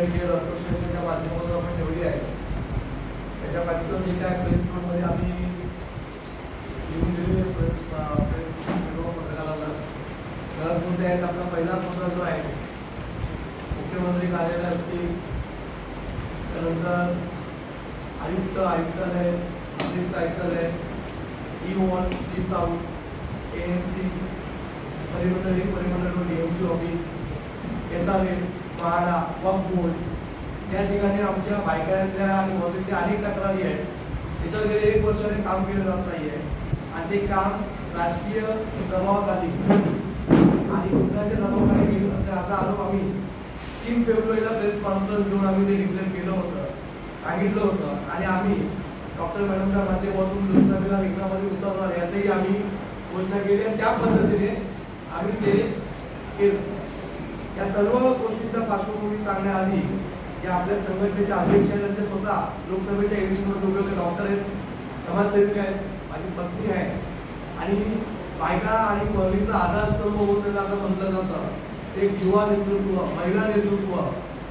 And care असोसिएशनच्या माध्यमातून आपण ठेवली आहे. त्याच्या बाकीचं जे काय प्रेस नोटमध्ये आम्ही लिहून दिलेले प्रेस पत्रकाराला घरात कोणते आहेत. आपला पहिला मुद्दा जो आहे मुख्यमंत्री कार्यालय असतील, त्यानंतर आयुक्तालय, अतिरिक्त आयुक्तालय, ई-मॉल, ई-साऊथ, AMC, परिमंडळ DMC ऑफिस, SRA, म्हाडा, वक्फ बोर्ड या ठिकाणी आमच्या बायकांच्या आणि मजुरीच्या अनेक तक्रारी आहेत. त्याच्यावर गेले 1 वर्षाने काम केलं जात नाही आहे आणि ते काम राजकीय दबावाखाली आणि कुठल्याच्या दबावाखाली केलं असा आरोप आम्ही 3 फेब्रुवारीला प्रेस कॉन्फरन्स घेऊन आम्ही ते डिक्लेअर केलं होतं, सांगितलं होतं आणि आम्ही डॉक्टर मॅडमच्या माध्यमातून लोकसभेला लेखनामध्ये उतरणार याचंही आम्ही घोषणा केली आणि त्या पद्धतीने आम्ही ते केलं. या सर्व गोष्टींचा पार्श्वभूमी सांगण्याआधी जे आपल्या संघटनेच्या अध्यक्ष आहेत ते स्वतः लोकसभेच्या इलेक्शनमध्ये उभे होते, डॉक्टर आहेत, समाजसेवक आहेत, माझी पत्नी आहे आणि बायका आणि मुलीचा आधारस्तंभ म्हणून त्यांना आता म्हटलं जातं. एक युवा नेतृत्व, महिला नेतृत्व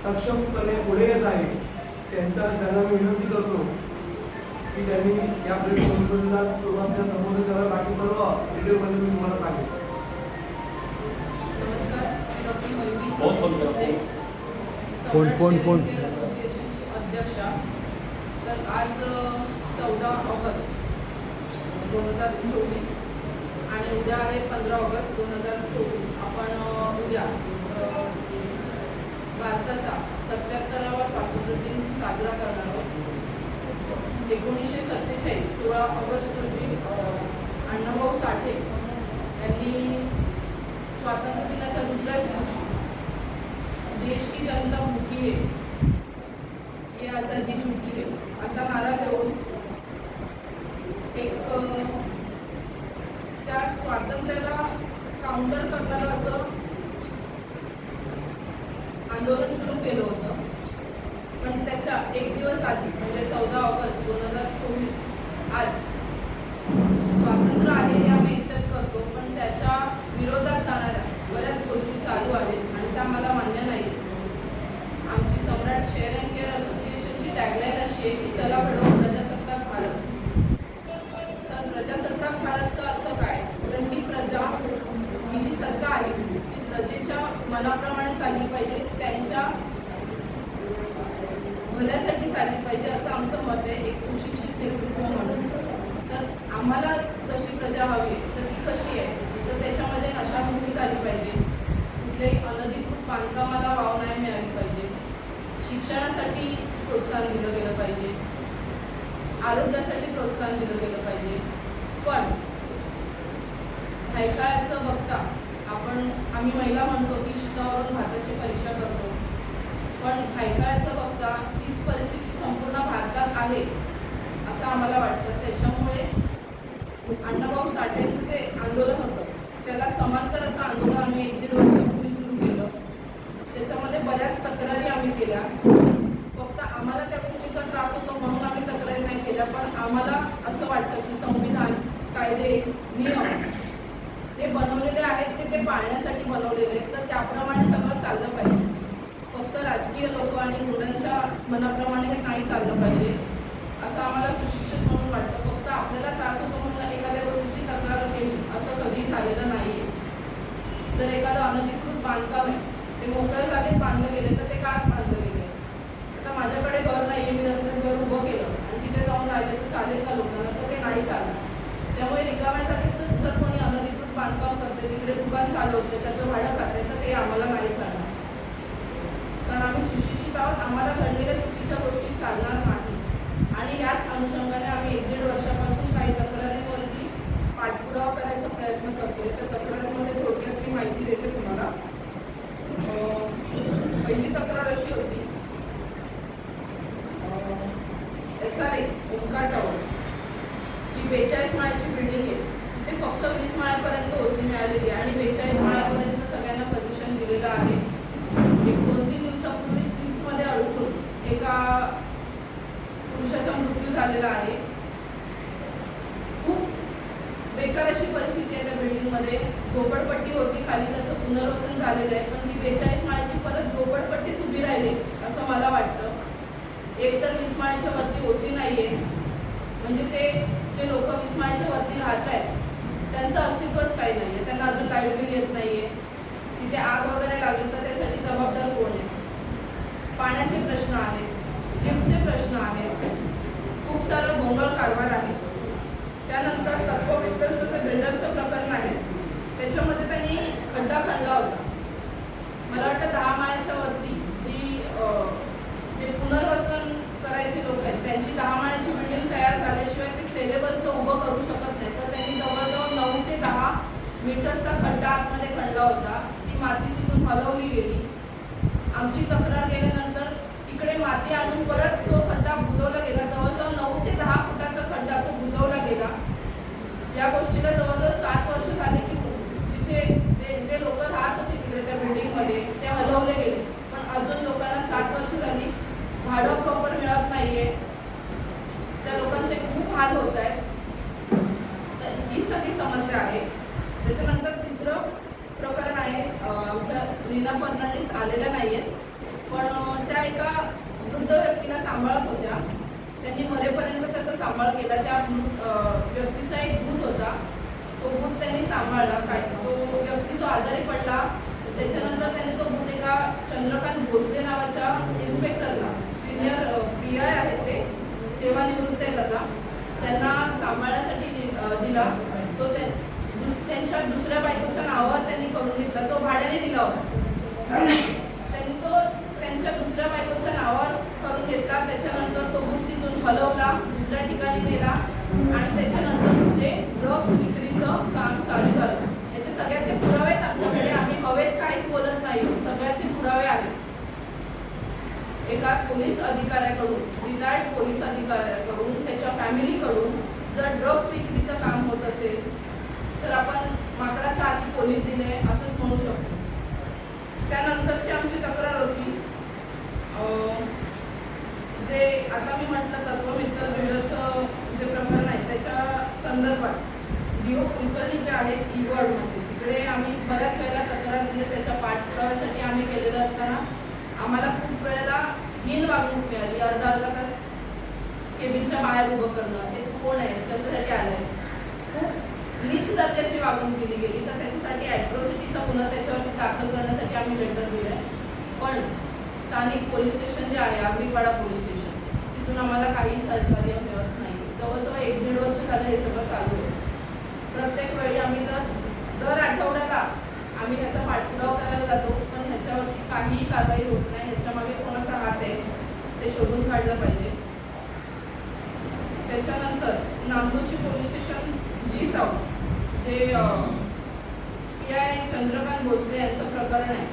सक्षमपणे पुढे येत आहे. त्यांना मी विनंती करतो की त्यांनी या प्रेस कॉन्फरन्सला सुरुवातीला संबोधन करा. बाकी सर्व डिटेलमध्ये मी तुम्हाला सांगेन. नमस्कार, डॉक्टर मयुरी कोण असोसिएशनची अध्यक्षा. तर आज 14 ऑगस्ट 2024 आणि उद्या आहे 15 ऑगस्ट 2024. आपण उद्या भारताचा 77वा स्वातंत्र्य दिन साजरा करणार आहोत. 1947 16 ऑगस्ट रोजी अण्णाभाऊ साठे यांनी स्वातंत्र्य दिनाच्या दुसऱ्याच दिवशी देश की जनता भूखी है ये आजादी झूठी है असा नारा देऊन एक त्या स्वातंत्र्याला काउंटर करणारं असं आंदोलन सुरू केलं होतं. पण त्याच्या 1 दिवस आधी म्हणजे 14 ऑगस्ट 2024 आज स्वातंत्र्य आहे हे आम्ही एक्सेप्ट करतो, पण त्याच्या विरोधात जाणाऱ्या बऱ्याच गोष्टी चालू आहेत आणि त्या मला मान्य नाही. आमची सम्राट शेअर अँड केअर असोसिएशनची टॅगलाईन अशी आहे की चला घडवू प्रजासत्ताक भारत. तर प्रजासत्ताक भारतचा अर्थ काय? तर ही प्रजा, ही जी सत्ता आहे ती प्रजेच्या मनाप्रमाणे चालली पाहिजे, त्यांच्या भल्यासाठी चालली पाहिजे असं आमचं मत आहे एक सुशिक्षित नेतृत्व म्हणून. तर आम्हाला कशी प्रजा हवी तर ती कशी आहे तर त्याच्यामध्ये नशामुक्ती झाली पाहिजे, कुठल्याही अनधिकृत बांधकामाला वाव नाही मिळाली पाहिजे, शिक्षणासाठी प्रोत्साहन दिलं गेलं पाहिजे, आरोग्यासाठी प्रोत्साहन दिलं गेलं पाहिजे. पण हायकाळाचं बघता आम्ही महिला म्हणतो की शिकावरून भारताची परीक्षा करतो, पण हायकाळाचं बघता तीच परिस्थिती संपूर्ण भारतात आहे असं आम्हाला वाटतं. त्याच्यामुळे अण्णाभाऊ साठेंचं जे आंदोलन होतं त्याला समांतर असं आंदोलन आम्ही 1-1.5 वर्षापूर्वी सुरू केलं. त्याच्यामध्ये बऱ्याच तक्रारी आम्ही केल्या. फक्त आम्हाला त्या गोष्टीचा त्रास होतो म्हणून आम्ही तक्रारी नाही केल्या, पण आम्हाला असं वाटतं की संविधान, कायदे, नियम हे बनवलेले आहेत ते पाळण्यासाठी बनवलेले आहेत, तर त्याप्रमाणे सगळं चाललं पाहिजे. फक्त राजकीय लोक आणि मुलांच्या मनाप्रमाणे हे नाही चाललं पाहिजे असं आम्हाला सुशिक्षित म्हणून वाटतं. फक्त आपल्याला त्रास होतो म्हणून एखाद्या गोष्टीची तक्रार केली असं कधी झालेलं नाही आहे. जर एखादं अनधिकृत बांधकाम आहे ते मोकळ्या जागेत बांधलं गेले तर ते का बांधलं गेले? आता माझ्याकडे घर नाही आहे, मी रस्त्यात घर उभं केलं आणि तिथे जाऊन राहिले तर चालेल का लोकांना? तर ते नाही चाललं. त्यामुळे रिकाम्या जागेत जर कोणी अनधिकृत बांधकाम करते, तिकडे दुकान चालवते, त्याचं भाडं खाते तर ते आम्हाला नाही चालणार. कारण आम्ही सुशिक्षित आहोत, आम्हाला घडलेल्या चुकीच्या गोष्टी चालणार नाही. आणि याच अनुषंगाने आम्ही 1-1.5 वर्षापासून काही तक्रारींवरती पाठपुरावा करायचा प्रयत्न करतोय. त्या तक्रारींमध्ये थोडक्यात मी माहिती देते तुम्हाला. पहिली तक्रार अशी होती, SRA ओमकार टॉवर जी 42 माळ्याची बिल्डिंग आहे तिथे फक्त 20 माळ्यापर्यंत OC मिळालेली आहे आणि 42 माळ्यापर्यंत सगळ्यांना पोझिशन दिलेलं आहे. 1-2-3 दिवसापूर्वी स्लिपमध्ये अडकून एका पुरुषाचा मृत्यू झालेला आहे. खूप बेकार अशी परिस्थिती आहे त्या बिल्डिंगमध्ये. झोपडपट्टी होती खाली, त्याचं पुनर्वसन झालेलं आहे, पण ती 42 माळ्याची परत झोपडपट्टीच उभी राहिली असं एकतर 20 माळ्याच्या वरती ओसी नाहीये, म्हणजे ते जे लोक 20 माळ्याच्या वरती राहत आहेत त्यांचं अस्तित्वच काही नाहीये. त्यांना अजून लाईट बिल येत नाहीये. तिथे आग वगैरे लागली तर त्यासाठी जबाबदार कोण आहे? पाण्याचे प्रश्न आहेत, लिफ्टचे प्रश्न आहेत, खूप सारं भोंगळ कारभार आहे. त्यानंतर तत्ववित्तलचं जे बिल्डरचं प्रकरण आहे त्याच्यामध्ये त्यांनी खड्डा खणला होता. मला वाटतं 10 माळ्याच्या वरती जे पुनर्वसन करायचे लोक आहेत त्यांची 10 माळ्याची बिल्डिंग तयार झाल्याशिवाय ते सेलेबलचं उभं करू शकत नाही. तर त्यांनी जवळजवळ 9 ते 10 मीटरचा खड्डा आतमध्ये खणला होता. ती माती तिथून हलवली गेली. आमची तक्रार केल्यानंतर तिकडे माती आणून परत तो खड्डा बुजवला गेला. जवळजवळ 9 ते 10 फुटाचा खड्डा तो बुजवला गेला. या गोष्टीला जवळजवळ 7 वर्ष झाले की जिथे जे लोक राहत होते तिकडे त्या बिल्डिंगमध्ये ते हलवले गेले. पण अजून लोकांना 7 वर्ष झाली भाडं प्रॉपर मिळत नाहीये. त्या लोकांचे खूप हाल होत आहेत. तर ही सगळी समस्या आहे. त्याच्यानंतर तिसरं प्रकरण आहे, आमच्या लीना फर्नांडिस आलेल्या नाही आहेत, पण त्या एका वृद्ध व्यक्तीला सांभाळत होत्या. त्यांनी मरेपर्यंत त्याचा सांभाळ केला. त्या व्यक्तीचा एक भूत होता, तो भूत त्यांनी सांभाळला. तो व्यक्ती जो आजारी पडला त्याच्यानंतर त्यांनी तो भूत एका चंद्रकांत भोसले नावाच्या इन्स्पेक्टरला, सिनियर PI आहेत ते, सेवानिवृत्त आहेत आता, त्यांना सांभाळण्यासाठी दिला. तो त्यांच्या दुसऱ्या बायकोच्या नावावर त्यांनी करून घेतला, जो भाड्याने दिला होता. त्यांनी तो त्यांच्या दुसऱ्या बायकोच्या नावावर करून घेतला. त्याच्यानंतर तो भूत तिथून हलवला, दुसऱ्या ठिकाणी नेला आणि त्याच्यानंतर तिथे ड्रग्स विक्रीचं काम चालू झालं. याचे सगळ्याचे पुरावे आहेत आमच्याकडे. आम्ही हवेत काहीच बोलत नाही, सगळ्याचे पुरावे आहेत. एका पोलीस अधिकाऱ्याकडून, रिटायर्ड पोलीस अधिकाऱ्याकडून, त्याच्या फॅमिलीकडून जर ड्रग्स विक्रीचं काम होत असेल तर आपण माकडाच्या हाती पोलीस दिले असंच म्हणू शकतो. त्यानंतरची आमची तक्रार होती, जे आता मी म्हटलं तत्वमित्तल बिल्डरचं जे प्रकरण आहे त्याच्या संदर्भात DO कुलकर्णी जे आहेत ई-वॉर्डमध्ये, तिकडे आम्ही बऱ्याच वेळेला तक्रार दिली. त्याच्या पाठपुराव्यासाठी आम्ही केलेलं असताना आम्हाला खूप वेळेला हीन वागणूक मिळाली. अर्धा तास केबिनच्या बाहेर उभं करणं, हे कोण आहे, कशासाठी आलंय, खूप नीच दर्जाची वागणूक दिली गेली. तर त्याच्यासाठी ॲट्रॉसिटीचा गुन्हा त्याच्यावरती दाखल करण्यासाठी आम्ही लेटर दिलंय. पण स्थानिक पोलीस स्टेशन जे आहे, आगरीपाडा पोलीस स्टेशन, तिथून आम्हाला काही सहकार्य मिळत नाही. जवळजवळ 1-1.5 वर्ष झालं हे सगळं चालू आहे. प्रत्येक वेळी आम्ही दर आठवड्याला आम्ही ह्याचा पाठपुरावा करायला जातो, पण ह्याच्यावरती काहीही कारवाई होत नाही. ह्याच्यामागे कोणाचा हात आहे ते शोधून काढलं पाहिजे. त्याच्यानंतर नामदोशी पोलीस स्टेशन जी साऊथ, जे PI चंद्रकांत भोसले यांचं प्रकरण आहे,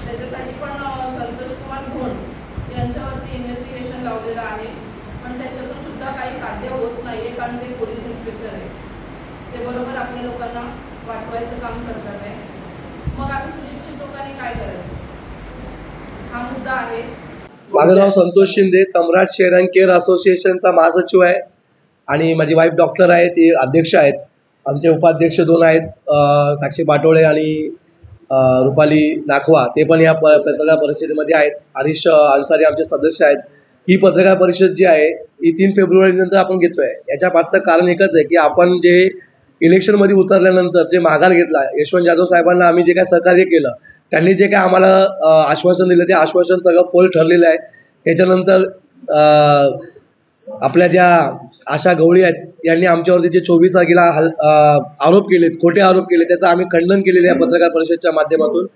त्याच्यासाठी पण संतोष कुमार भोंड यांच्यावरती इन्व्हेस्टिगेशन लावलेलं आहे. पण त्याच्यातून सुद्धा काही साध्य होत नाही आहे, कारण ते पोलीस इन्स्पेक्टर आहे. ते बरोबर आपल्या लोकांना वाचवायचं काम करतात आहे. मग आम्ही सुशिक्षित लोकांनी काय करायचं, हा मुद्दा आहे. माझं नाव संतोष शिंदे, सम्राट शेअर अँड केअर असोसिएशनचा महासचिव आहे आणि माझी वाईफ डॉक्टर आहे, ती अध्यक्ष आहेत. आमचे उपाध्यक्ष 2 आहेत, साक्षी पाटोळे आणि रुपाली नाखवा, ते पण या पत्रकार परिषदेमध्ये आहेत. हरीश अन्सारी आमचे सदस्य आहेत. ही पत्रकार परिषद जी आहे ही 3 फेब्रुवारीनंतर आपण घेतोय. याच्या पाठचं कारण एकच आहे की आपण जे इलेक्शनमध्ये उतरल्यानंतर जे माघार घेतला, यशवंत जाधव साहेबांना आम्ही जे काय सहकार्य केलं, त्यांनी जे काय आम्हाला आश्वासन दिलं ते आश्वासन सगळं फोल ठरलेलं आहे. त्याच्यानंतर आपल्या ज्या आशा गवळी आहेत यांनी आमच्यावरती जे 24 तारखेला आरोप केलेत, खोटे आरोप केले, त्याचं आम्ही खंडन केलेलं आहे पत्रकार परिषदेच्या माध्यमातून.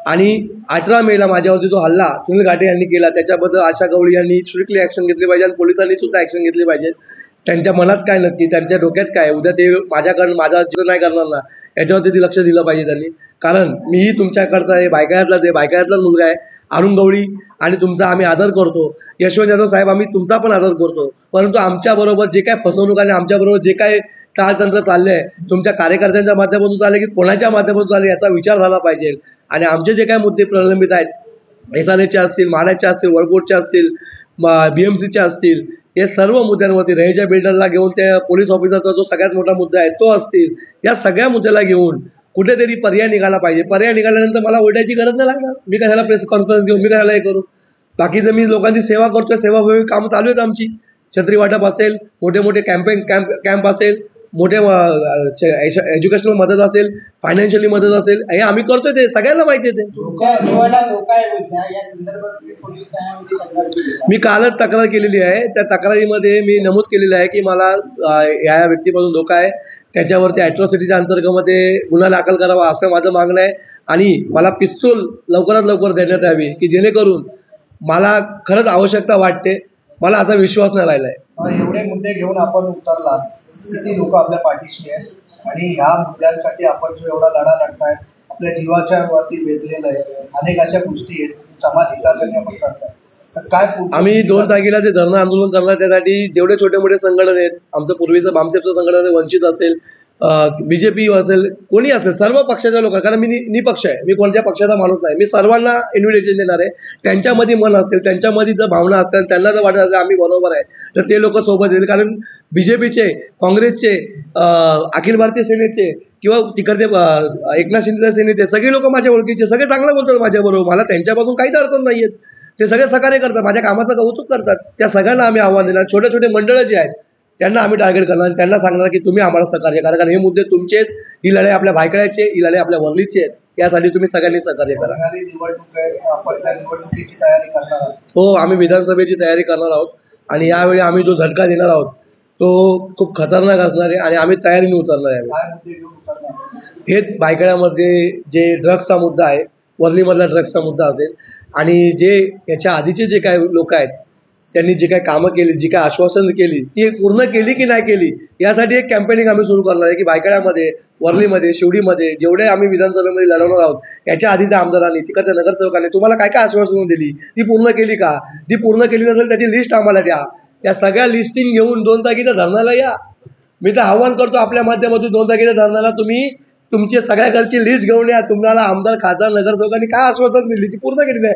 आणि 18 मेला माझ्यावरती जो हल्ला सुनील घाटे यांनी केला त्याच्याबद्दल आशा गवळी यांनी स्ट्रिक्टली ॲक्शन घेतली पाहिजे आणि पोलिसांनी सुद्धा ॲक्शन घेतली पाहिजे. त्यांच्या मनात काय नक्की, त्यांच्या डोक्यात काय, उद्या ते माझा जीव नाही करणार ना, याच्यावरती ते लक्ष दिलं पाहिजे त्यांनी. कारण मीही तुमच्याकरता हे बायकाळ्यातलाच मुलगा आहे, अरुण गवळी, आणि तुमचा आम्ही आदर करतो. यशवंत जाधव साहेब, आम्ही तुमचा पण आदर करतो. परंतु आमच्याबरोबर जे काय फसवणूक आणि आमच्याबरोबर जे काय ताळतंत्र चाललं आहे, तुमच्या कार्यकर्त्यांच्या माध्यमातून चालले की कोणाच्या माध्यमातून चालले याचा विचार झाला पाहिजे. आणि आमचे जे काय मुद्दे प्रलंबित आहेत, SRAचे असतील, म्हाडाचे असतील, वर्कबोर्डचे असतील, BMCचे असतील, हे सर्व मुद्द्यांवरती रहिजा बिल्डरला घेऊन त्या पोलीस ऑफिसरचा जो सगळ्यात मोठा मुद्दा आहे तो असतील, या सगळ्या मुद्द्याला घेऊन कुठेतरी पर्याय निघाला पाहिजे. पर्याय निघाल्यानंतर मला ओरडायची गरज नाही लागणार. मी कशाला प्रेस कॉन्फरन्स घेऊन मी कशाला हे करू. बाकीचं मी लोकांची सेवा करतोय, सेवाभावी काम चालू आहेत आमची. छत्री वाटप असेल, मोठे मोठे कॅम्प असेल, मोठे एज्युकेशनल मदत असेल, फायनान्शियली मदत असेल, हे आम्ही करतोय. ते सगळ्यांना माहिती आहे. ते जेवायला धोका आहे बोलता, या संदर्भात तुम्ही पोलीस ठाण्यामध्ये तक्रार केली का? मी कालच तक्रार केलेली आहे. त्या तक्रारीमध्ये मी नमूद केलेलं आहे की मला या व्यक्तीपासून धोका आहे, त्याच्यावरती ॲट्रॉसिटीच्या अंतर्गतमध्ये गुन्हा दाखल करावा असं माझं मागणं आहे. आणि मला पिस्तूल लवकरात लवकर देण्यात यावी की जेणेकरून मला खरंच आवश्यकता वाटते. मला आता विश्वास नाही राहिला आहे. एवढे मुद्दे घेऊन आपण उतरला, किती लोक आपल्या पाठीशी आहेत आणि ह्या मुद्द्यांसाठी आपण जो एवढा लढा लढताय, आपल्या जीवाच्या वरती बेतलेलं आहे, अनेक अशा गोष्टी आहेत समाज हितासाठी आपण करताय. तर काय पुढचं? आम्ही 2 तारखेला जे धरणं आंदोलन करणार त्यासाठी जेवढे छोटे मोठे संघटन आहेत, आमचं पूर्वीचं बामसेफचं संघटन आहे, वंचित असेल, BJP असेल, कोणी असेल, सर्व पक्षाच्या लोक, कारण मी निपक्ष आहे, मी कोणत्या पक्षाचा माणूस नाही. मी सर्वांना इन्व्हिटेशन देणार आहे. त्यांच्यामध्ये मन असेल, त्यांच्यामध्ये जर भावना असेल, त्यांना जर वाटत असेल आम्ही बरोबर आहे, तर ते लोक सोबत येतील. कारण BJPचे, काँग्रेसचे, अखिल भारतीय सेनेचे किंवा तिकडचे एकनाथ शिंदे सेनेचे सगळे लोक माझ्या ओळखीचे, सगळे चांगलं बोलतात माझ्याबरोबर. मला त्यांच्यापासून काहीच अडचण नाही आहेत. ते सगळे सहकार्य करतात, माझ्या कामाचं कौतुक करतात. त्या सगळ्यांना आम्ही आव्हान देणार. छोटे छोटे मंडळं जे आहेत त्यांना आम्ही टार्गेट करणार आणि त्यांना सांगणार की तुम्ही आम्हाला सहकार्य करा, कारण हे मुद्दे तुमचे आहेत. ही लढाई आपल्या भायखळ्याची आहे, ही लढाई आपल्या वरलीची आहे. यासाठी तुम्ही सगळ्यांनी सहकार्य करा. होणारी निवडणूक आहे, आपण त्या निवडणुकीची तयारी करणार आहोत. हो, आम्ही विधानसभेची तयारी करणार आहोत आणि यावेळी आम्ही जो झटका देणार आहोत तो खूप खतरनाक असणार आहे आणि आम्ही तयारीने उतरणार आहे. काय मुद्दे घेऊन उतरणार? हेच भायखळ्यामध्ये जे ड्रग्सचा मुद्दा आहे, वरलीमधला ड्रग्सचा मुद्दा असेल आणि जे याच्या आधीचे जे काही लोक आहेत त्यांनी जे काही कामं केली, जी काही आश्वासन केली ती पूर्ण केली की नाही केली, यासाठी एक कॅम्पेनिंग आम्ही सुरू करणार आहे की भायखळ्यामध्ये, वरलीमध्ये, शिवडीमध्ये जेवढे आम्ही विधानसभेमध्ये लढवणार आहोत, याच्या आधीच्या आमदारांनी, तिकडच्या नगरसेवकांनी तुम्हाला काय काय आश्वासनं दिली, ती पूर्ण केली का, ती पूर्ण केली नसेल त्याची लिस्ट आम्हाला द्या. या सगळ्या लिस्टिंग घेऊन 2 तारखेच्या धरणाला या. मी तर आव्हान करतो आपल्या माध्यमातून 2 तारखेच्या धरणाला तुम्ही तुमची सगळ्या घरची लिस्ट घेऊन या. तुम्हाला आमदार, खासदार, नगरसेवकांनी काय आश्वासन दिली ती पूर्ण केली नाही.